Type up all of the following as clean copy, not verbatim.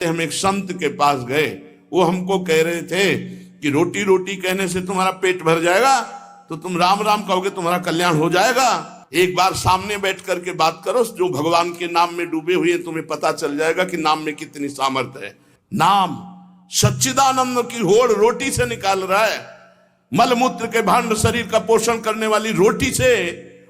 हम एक संत के पास गए, वो हमको कह रहे थे कि रोटी रोटी कहने से तुम्हारा पेट भर जाएगा, तो तुम राम राम कहोगे तुम्हारा कल्याण हो जाएगा। एक बार सामने बैठ करके बात करो, जो भगवान के नाम में डूबे हुए हैं, तुम्हें पता चल जाएगा कि नाम में कितनी सामर्थ्य है। नाम सच्चिदानंद की होड़ रोटी से निकाल रहा है। मलमूत्र के भांड शरीर का पोषण करने वाली रोटी से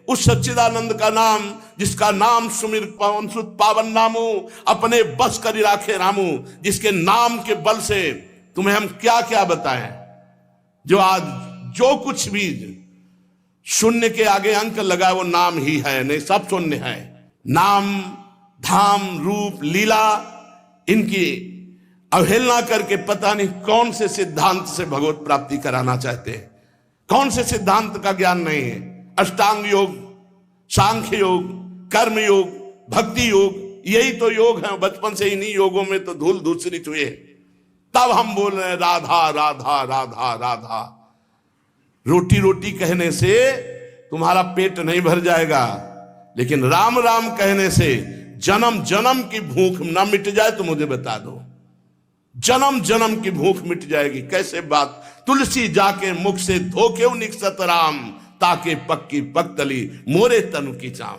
उस सच्चिदानंद का नाम, जिसका नाम सुमिर पवन सुत पावन नामू, अपने बस करी राखे रामू, जिसके नाम के बल से तुम्हें हम क्या क्या बताएं। जो आज जो कुछ भी शून्य के आगे अंक लगा वो नाम ही है, नहीं सब शून्य है। नाम धाम रूप लीला इनकी अवहेलना करके पता नहीं कौन से सिद्धांत से भगवत प्राप्ति कराना चाहते हैं, कौन से सिद्धांत का ज्ञान नहीं है। अष्टांग योग, सांख्य योग, कर्म योग, भक्ति योग, यही तो योग है। बचपन से इन्हीं योगों में तो धूल दूसरित हुए, तब हम बोल रहे हैं राधा राधा राधा राधा। रोटी रोटी कहने से तुम्हारा पेट नहीं भर जाएगा, लेकिन राम राम कहने से जन्म जन्म की भूख ना मिट जाए तो मुझे बता दो, जन्म जन्म की भूख मिट जाएगी। कैसे बात, तुलसी जाके मुख से धोके निकसत राम, ताके पक्की पक्तली मोरे तनु की चाम।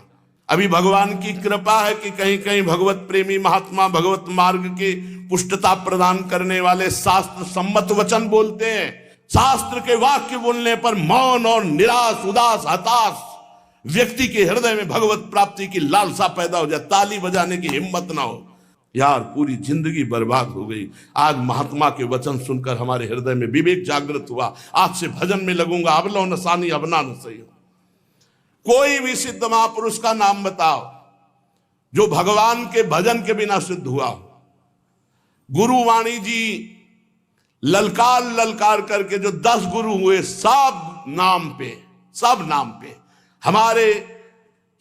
अभी भगवान की कृपा है कि कहीं कहीं भगवत प्रेमी महात्मा भगवत मार्ग की पुष्टता प्रदान करने वाले शास्त्र सम्मत वचन बोलते हैं। शास्त्र के वाक्य बोलने पर मौन और निराश उदास हताश व्यक्ति के हृदय में भगवत प्राप्ति की लालसा पैदा हो जाए, ताली बजाने की हिम्मत ना हो। यार पूरी जिंदगी बर्बाद हो गई। आज महात्मा के वचन सुनकर हमारे हृदय में विवेक जागृत हुआ। आज से भजन में लगूंगा, अब लो नसानी अबना न सही हो। कोई भी सिद्ध महापुरुष का नाम बताओ जो भगवान के भजन के बिना सिद्ध हुआ हो। गुरुवाणी जी ललकार ललकार करके जो 10 गुरु हुए, सब नाम पे हमारे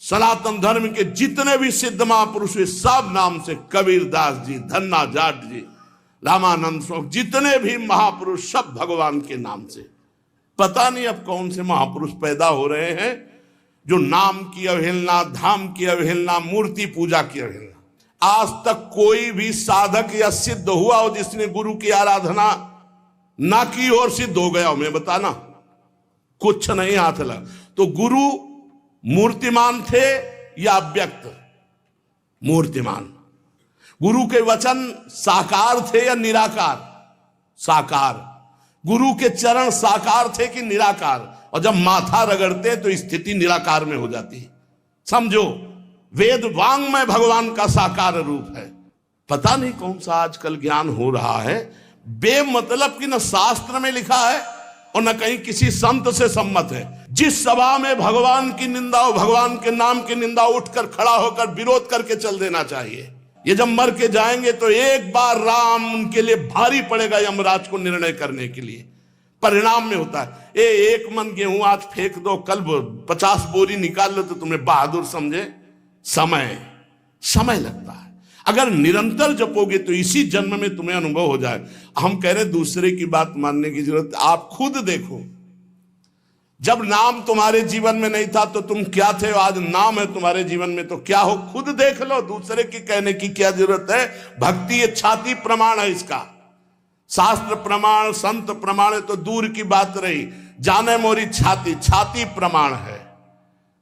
सनातन धर्म के जितने भी सिद्ध महापुरुष हुए सब नाम से, कबीरदास जी, धन्ना जाट जी, रामानंद स्वामी, जितने भी महापुरुष सब भगवान के नाम से। पता नहीं अब कौन से महापुरुष पैदा हो रहे हैं जो नाम की अवहेलना, धाम की अवहेलना, मूर्ति पूजा की अवहेलना। आज तक कोई भी साधक या सिद्ध हुआ हो जिसने गुरु की आराधना ना की और सिद्ध हो गया हो, मैं बताना कुछ नहीं हाथ लगा। तो गुरु मूर्तिमान थे या अव्यक्त? मूर्तिमान। गुरु के वचन साकार थे या निराकार? साकार। गुरु के चरण साकार थे कि निराकार? और जब माथा रगड़ते तो स्थिति निराकार में हो जाती। समझो, वेद वांग्मय भगवान का साकार रूप है। पता नहीं कौन सा आजकल ज्ञान हो रहा है बेमतलब की, न शास्त्र में लिखा है और न कहीं किसी संत से सम्मत है। जिस सभा में भगवान की निंदा हो, भगवान के नाम की निंदा, उठकर खड़ा होकर विरोध करके चल देना चाहिए। ये जब मर के जाएंगे तो एक बार राम उनके लिए भारी पड़ेगा यमराज को निर्णय करने के लिए। परिणाम में होता है एक मन गेहूं आज फेंक दो, कल 50 बोरी निकाल लो तो तुम्हें बहादुर समझे। समय लगता है। अगर निरंतर जपोगे तो इसी जन्म में तुम्हें अनुभव हो जाए। हम कह रहे दूसरे की बात मानने की जरूरत, आप खुद देखो। जब नाम तुम्हारे जीवन में नहीं था तो तुम क्या थे, आज नाम है तुम्हारे जीवन में तो क्या हो, खुद देख लो। दूसरे की कहने की क्या जरूरत है। भक्ति ये छाती प्रमाण है इसका। शास्त्र प्रमाण, संत प्रमाण है तो दूर की बात रही, जाने मोरी छाती प्रमाण है।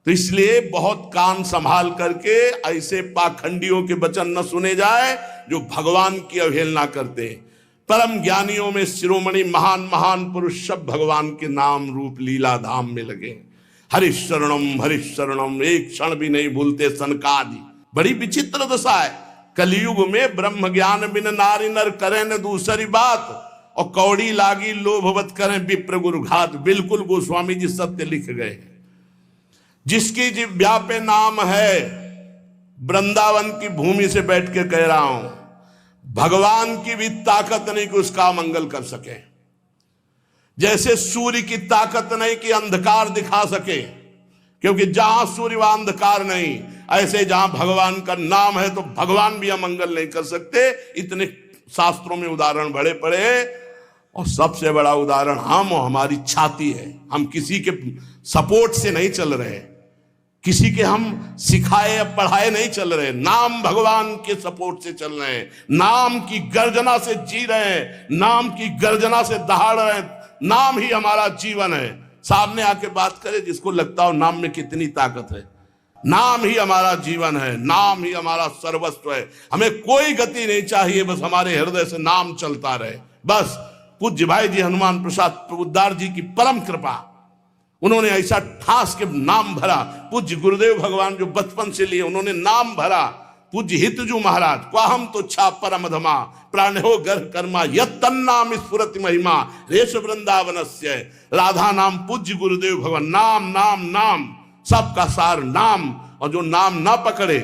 तो इसलिए बहुत कान संभाल करके ऐसे पाखंडियों के वचन न सुने जाए जो भगवान की अवहेलना करते हैं। परम ज्ञानियों में शिरोमणि महान महान पुरुष सब भगवान के नाम रूप लीला धाम में लगे। हरिशरणम एक क्षण भी नहीं भूलते सनकादि। बड़ी विचित्र दशा है। कलयुग में ब्रह्म ज्ञान बिन नारी नर करें न दूसरी बात, और कौड़ी लागी लोभवत करें विप्र गुरु घात। बिल्कुल गोस्वामी जी सत्य लिख गए। जिसकी जिह्वा पे नाम है, वृंदावन की भूमि से बैठ के कह रहा हूं, भगवान की भी ताकत नहीं कि उसका मंगल कर सके। जैसे सूर्य की ताकत नहीं कि अंधकार दिखा सके, क्योंकि जहां सूर्य वहां अंधकार नहीं। ऐसे जहां भगवान का नाम है तो भगवान भी अमंगल नहीं कर सकते। इतने शास्त्रों में उदाहरण बड़े पड़े, और सबसे बड़ा उदाहरण हम और हमारी छाती है। हम किसी के सपोर्ट से नहीं चल रहे, किसी के हम सिखाए या पढ़ाए नहीं चल रहे, नाम भगवान के सपोर्ट से चल रहे हैं, नाम की गर्जना से जी रहे हैं, नाम की गर्जना से दहाड़ रहे हैं। नाम ही हमारा जीवन है। सामने आके बात करे जिसको लगता हो नाम में कितनी ताकत है। नाम ही हमारा जीवन है, नाम ही हमारा सर्वस्व है। हमें कोई गति नहीं चाहिए, बस हमारे हृदय से नाम चलता रहे। बस पूज्य भाई जी हनुमान प्रसाद प्रबुद्धार जी की परम कृपा, उन्होंने ऐसा ठास के नाम भरा। पूज्य गुरुदेव भगवान जो बचपन से लिए उन्होंने नाम भरा। पूज्य हितजू महाराज क्वाहम तो छा परमधमा प्राणहो गर्भ कर्मा यत्तन्नाम स्फुरति महिमा रेश वृंदावनस्य। राधा नाम पूज्य गुरुदेव भगवान, नाम नाम नाम सबका सार नाम। और जो नाम ना पकड़े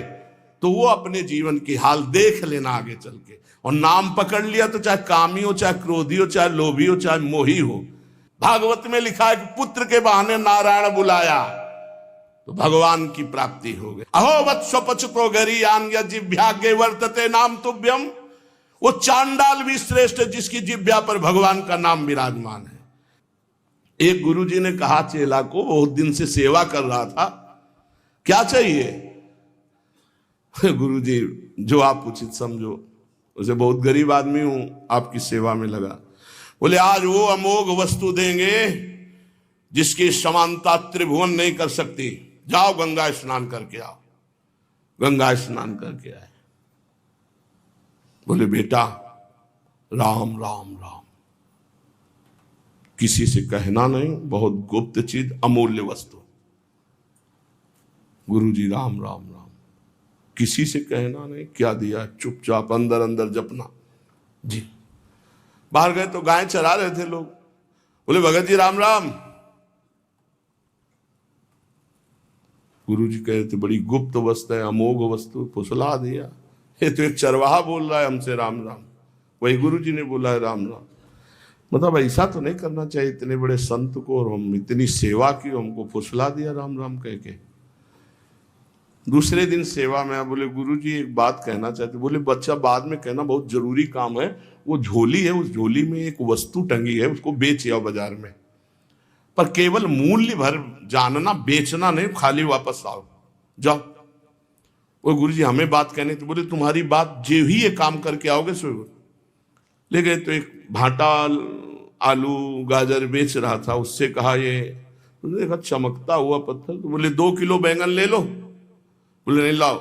तो वो अपने जीवन की हाल देख लेना आगे चल के। और नाम पकड़ लिया तो चाहे कामी हो, चाहे क्रोधी हो, चाहे लोभी हो, चाहे मोही हो। भागवत में लिखा है कि पुत्र के बहाने नारायण बुलाया तो भगवान की प्राप्ति हो गई। अहो वत्सपचतो गरीयान जिह्वाग्रे वर्तते नाम तुभ्यम। वो चांडाल भी श्रेष्ठ है जिसकी जिह्वा पर भगवान का नाम विराजमान है। एक गुरुजी ने कहा चेला को, बहुत दिन से सेवा कर रहा था, क्या चाहिए? गुरुजी जो आप उचित समझो। उसे बहुत गरीब आदमी हूं, आपकी सेवा में लगा। बोले आज वो अमोघ वस्तु देंगे जिसकी समानता त्रिभुवन नहीं कर सकती। जाओ गंगा स्नान करके आओ। गंगा स्नान करके आए। बोले बेटा राम राम राम, किसी से कहना नहीं, बहुत गुप्त चीज, अमूल्य वस्तु। गुरुजी राम राम राम, किसी से कहना नहीं। क्या दिया? चुपचाप अंदर अंदर जपना जी। बाहर गए तो गाय चरा रहे थे लोग। बोले भगत जी राम राम। गुरुजी कह रहे थे बड़ी गुप्त वस्तु है, अमोघ वस्तु। फुसला दिया। ये तो एक चरवाहा बोल रहा है हमसे राम राम, वही गुरुजी ने बोला है राम राम। मतलब ऐसा तो नहीं करना चाहिए, इतने बड़े संत को और हम इतनी सेवा की, हमको फुसला दिया राम राम कह के। दूसरे दिन सेवा में बोले गुरुजी एक बात कहना चाहते। बोले बच्चा बाद में कहना, बहुत जरूरी काम है। वो झोली है, उस झोली में एक वस्तु टंगी है, उसको बेच आओ बाजार में, पर केवल मूल्य भर जानना, बेचना नहीं, खाली वापस आओ, जाओ। वो गुरुजी हमें बात कहने तो बोले तुम्हारी बात जो ही ये काम करके आओगे सो। ले गए तो एक भाटा आलू गाजर बेच रहा था, उससे कहा ये, देखा चमकता हुआ पत्थर, तो बोले 2 किलो बैंगन ले लो। बोले नहीं लाओ।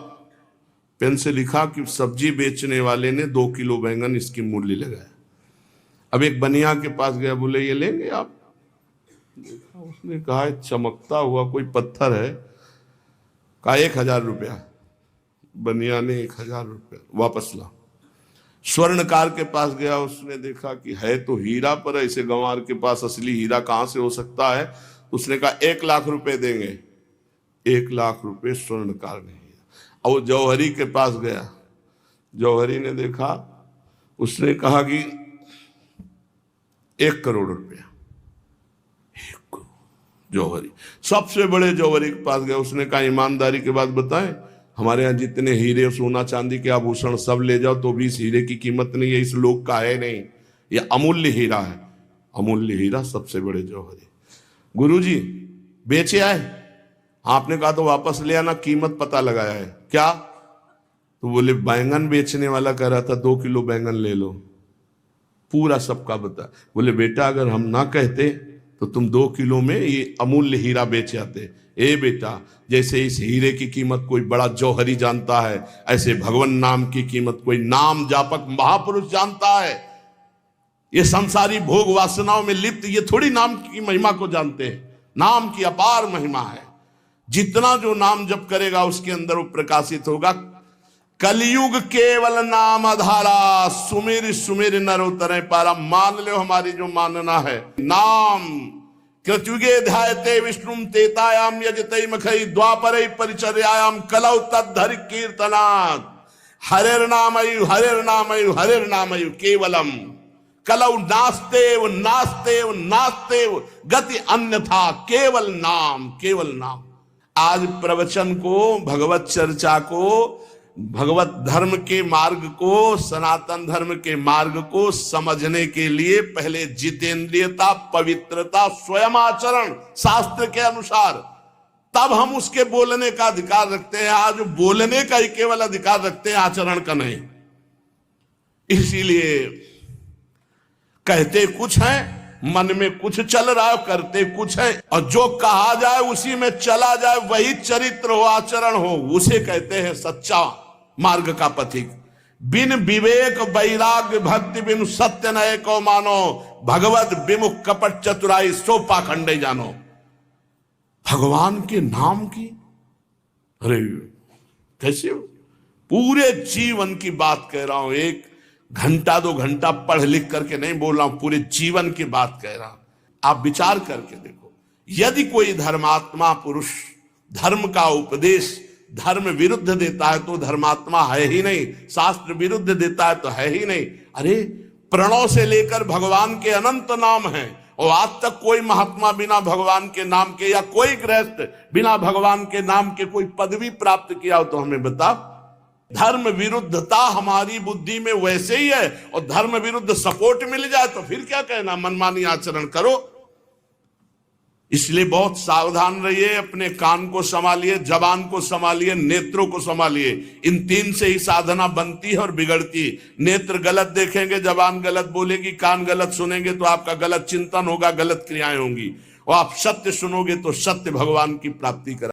पेन से लिखा कि सब्जी बेचने वाले ने 2 किलो बैंगन इसकी मूल्य लगाया। अब एक बनिया के पास गया, बोले ये लेंगे आप? देखा, उसने कहा चमकता हुआ कोई पत्थर है। कहा 1000 रुपया। बनिया ने 1000 रुपया वापस ला। स्वर्णकार के पास गया, उसने देखा कि है तो हीरा, पर ऐसे गंवार के पास असली हीरा कहाँ से हो सकता है। उसने कहा 1 लाख रुपए देंगे। 1 लाख रुपए स्वर्णकार ने। और वो जौहरी के पास गया, जौहरी ने देखा, उसने कहा कि 1 करोड़ रुपया। 1 करोड़। जौहरी सबसे बड़े जौहरी के पास गया, उसने कहा ईमानदारी के बात बताएं, हमारे यहाँ जितने हीरे सोना चांदी के आभूषण सब ले जाओ तो भी इस हीरे की कीमत नहीं है, इस लोक का है नहीं, ये अमूल्य हीरा है। अमूल्य हीरा सबसे बड़े जौहरी। गुरुजी बेचे आए? आपने कहा तो वापस ले आना, कीमत पता लगाया है। क्या? तो बोले बैंगन बेचने वाला कह रहा था 2 किलो बैंगन ले लो, पूरा सबका बता। बोले बेटा अगर हम ना कहते तो तुम 2 किलो में ये अमूल्य हीरा बेच आते। ए बेटा, जैसे इस हीरे की कीमत कोई बड़ा जौहरी जानता है, ऐसे भगवान नाम की कीमत कोई नाम जापक महापुरुष जानता है। ये संसारी भोग वासनाओं में लिप्त ये थोड़ी नाम की महिमा को जानते हैं। नाम की अपार महिमा है। जितना जो नाम जप करेगा उसके अंदर वो प्रकाशित होगा। कलयुग केवल नाम आधारा, सुमेर सुमेर नर उतरे पारा। मान लो हमारी जो मानना है, नाम कृतयुगे ध्यायते विष्णुम तेतायाम यजते मखई द्वापरे परिचर्यायाम कलौ तद्धरि कीर्तनात्। हरेर नामयु हरेर नामयु हरेर नामयु केवलम कलौ नास्तेव नास्तेव नास्तेव गति अन्यथा केवल नाम, केवल नाम। आज प्रवचन को, भगवत चर्चा को, भगवत धर्म के मार्ग को, सनातन धर्म के मार्ग को समझने के लिए पहले जितेंद्रियता, पवित्रता, स्वयं आचरण शास्त्र के अनुसार, तब हम उसके बोलने का अधिकार रखते हैं। आज बोलने का ही केवल अधिकार रखते हैं, आचरण का नहीं। इसीलिए कहते कुछ है, मन में कुछ चल रहा है, करते कुछ है, और जो कहा जाए उसी में चला जाए, वही चरित्र हो, आचरण हो, उसे कहते हैं सच्चा मार्ग का पथिक। बिन विवेक वैराग्य भक्ति बिन सत्य नए को मानो, भगवत विमुख कपट चतुराई सो पाखंडे जानो। भगवान के नाम की, अरे कैसे हो, पूरे जीवन की बात कह रहा हूं, 1 घंटा 2 घंटा पढ़ लिख करके नहीं बोल रहा हूं, पूरे जीवन की बात कह रहा हूं। आप विचार करके देखो, यदि कोई धर्मात्मा पुरुष धर्म का उपदेश धर्म विरुद्ध देता है तो धर्मात्मा है ही नहीं, शास्त्र विरुद्ध देता है तो है ही नहीं। अरे प्रणव से लेकर भगवान के अनंत नाम हैं, और आज तक कोई महात्मा बिना भगवान के नाम के, या कोई गृहस्थ बिना भगवान के नाम के कोई पदवी प्राप्त किया हो तो हमें बता। धर्म विरुद्धता हमारी बुद्धि में वैसे ही है, और धर्म विरुद्ध सपोर्ट मिल जाए तो फिर क्या कहना, मनमानी आचरण करो। इसलिए बहुत सावधान रहिए, अपने कान को संभालिए, जबान को संभालिए, नेत्रों को संभालिए। इन 3 से ही साधना बनती है और बिगड़ती। नेत्र गलत देखेंगे, जबान गलत बोलेगी, कान गलत सुनेंगे तो आपका गलत चिंतन होगा, गलत क्रियाएं होंगी, और आप सत्य सुनोगे तो सत्य भगवान की प्राप्ति करा।